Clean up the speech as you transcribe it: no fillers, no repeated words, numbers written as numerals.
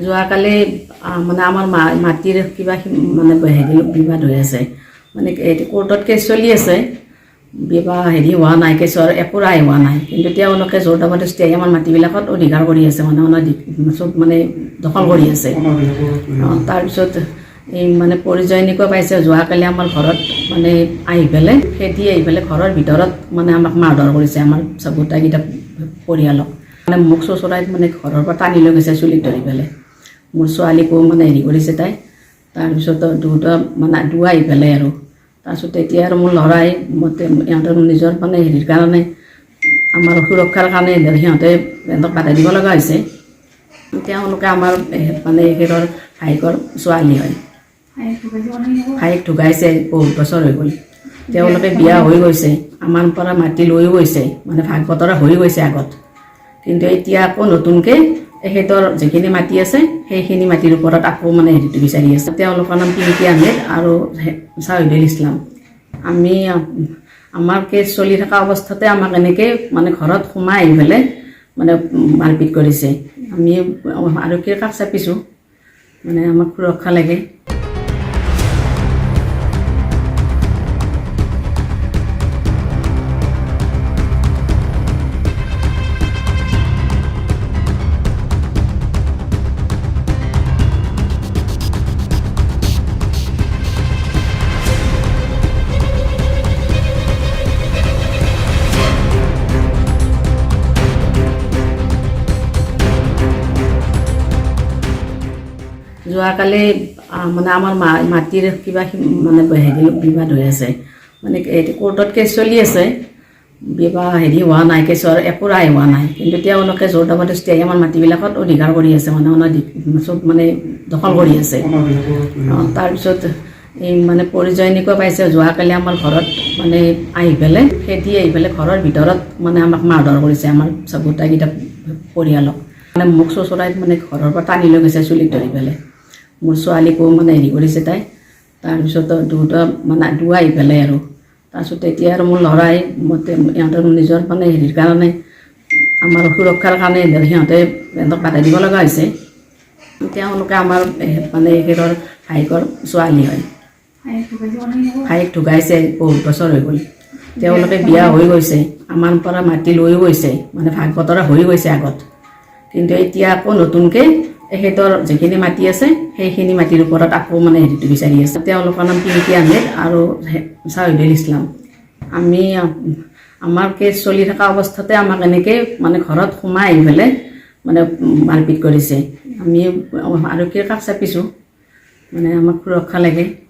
যোৱাকালি মানে আমাৰ মাটিৰ কিবা মানে হেৰি বিবাদ হৈ আছে, মানে কোৰ্টত কেছ চলি আছে, বিবাহ হেৰি হোৱা নাই, কেছৰ একো ৰায় হোৱা নাই, কিন্তু তেওঁলোকে জোৰ জবৰদস্তি আহি আমাৰ মাটিবিলাকত অধিকাৰ কৰি আছে, মানে চব মানে দখল কৰি আছে। তাৰপিছত এই মানে পৰিচয় এনেকুৱা পাইছে, যোৱাকালি আমাৰ ঘৰত মানে আহি পেলাই খেদি আহি পেলাই ঘৰৰ ভিতৰত মানে আমাক মাৰধৰ কৰিছে, আমাৰ গোটেইকেইটা পৰিয়ালক। মানে মোক চচৰাইত মানে ঘৰৰ পৰা টানি লৈ গৈছে চুলিত ধৰি পেলাই, মোৰ ছোৱালীকো মানে হেৰি কৰিছে তাই। তাৰপিছত দুটা মানে আহি পেলাই আৰু তাৰপিছত এতিয়া আৰু মোৰ ল'ৰাই ইহঁতৰ নিজৰ মানে হেৰিৰ কাৰণে আমাৰ সুৰক্ষাৰ কাৰণে সিহঁতক বাধা দিব লগা হৈছে। তেওঁলোকে আমাৰ মানে এখেতৰ ভায়েকৰ ছোৱালী হয়, ভায়েক ঢুকাইছে বহুত বছৰ হৈ গ'ল। তেওঁলোকে বিয়া হৈ গৈছে, আমাৰ পৰা মাটি লৈও গৈছে, মানে ভাগ বতৰা হৈ গৈছে আগত, কিন্তু এতিয়া আকৌ নতুনকৈ এখেতৰ যিখিনি মাটি আছে সেইখিনি মাটিৰ ওপৰত আকৌ মানে হেৰিটো বিচাৰি আছে। তেওঁলোকৰ নাম পিংকি আহমেদ আৰু চাহিদুল ইছলাম। আমাৰ কেছ চলি থকা অৱস্থাতে আমাক এনেকৈ মানে ঘৰত সোমাই আহি পেলাই মানে মাৰপিট কৰিছে। আমি আৰক্ষীৰ কাষ চাপিছোঁ, মানে আমাক সুৰক্ষা লাগে। যোৱাকালি মানে আমাৰ মাটিৰ কিবা মানে হেৰি বিবাদ হৈ আছে, মানে কোৰ্টত কেছ চলি আছে, বিবাহ হেৰি হোৱা নাই, কেছৰ একো ৰায় হোৱা নাই, কিন্তু তেওঁলোকে জোৰ জবৰদস্তি আহি আমাৰ মাটিবিলাকত অধিকাৰ কৰি আছে, মানে চব মানে দখল কৰি আছে। তাৰপিছত এই মানে পৰিচয় এনেকুৱা পাইছে, যোৱাকালি আমাৰ ঘৰত মানে আহি পেলাই খেদি আহি পেলাই ঘৰৰ ভিতৰত মানে আমাক মাৰধৰ কৰিছে, আমাৰ গোটেইকেইটা পৰিয়ালক। মানে মোক চচৰাইত মানে ঘৰৰ পৰা টানি লৈ গৈছে চুলিত ধৰি পেলাই, মোৰ ছোৱালীকো মানে হেৰি কৰিছে তাই। তাৰপিছত দুটা মানে আহি পেলাই আৰু তাৰপিছত এতিয়া আৰু মোৰ ল'ৰাই ইহঁতৰ নিজৰ মানে হেৰিৰ কাৰণে আমাৰ সুৰক্ষাৰ কাৰণে সিহঁতক বাধা দিব লগা হৈছে। তেওঁলোকে আমাৰ মানে এখেতৰ ভায়েকৰ ছোৱালী হয়, ভায়েক ঢুকাইছে বহুত বছৰ হৈ গ'ল। তেওঁলোকে বিয়া হৈ গৈছে, আমাৰ পৰা মাটি লৈও গৈছে, মানে ভাগ বতৰা হৈ গৈছে আগত, কিন্তু এতিয়া আকৌ নতুনকৈ এখেতৰ যিখিনি মাটি আছে সেইখিনি মাটিৰ ওপৰত আকৌ মানে হেৰিটো বিচাৰি আছে। তেওঁলোকৰ নাম পিংকি আহমেদ আৰু চাহিদুল ইছলাম। আমাৰ কেছ চলি থকা অৱস্থাতে আমাক এনেকৈ মানে ঘৰত সোমাই আহি পেলাই মানে মাৰপিট কৰিছে। আমি আৰক্ষীৰ কাষ চাপিছোঁ, মানে আমাক সুৰক্ষা লাগে।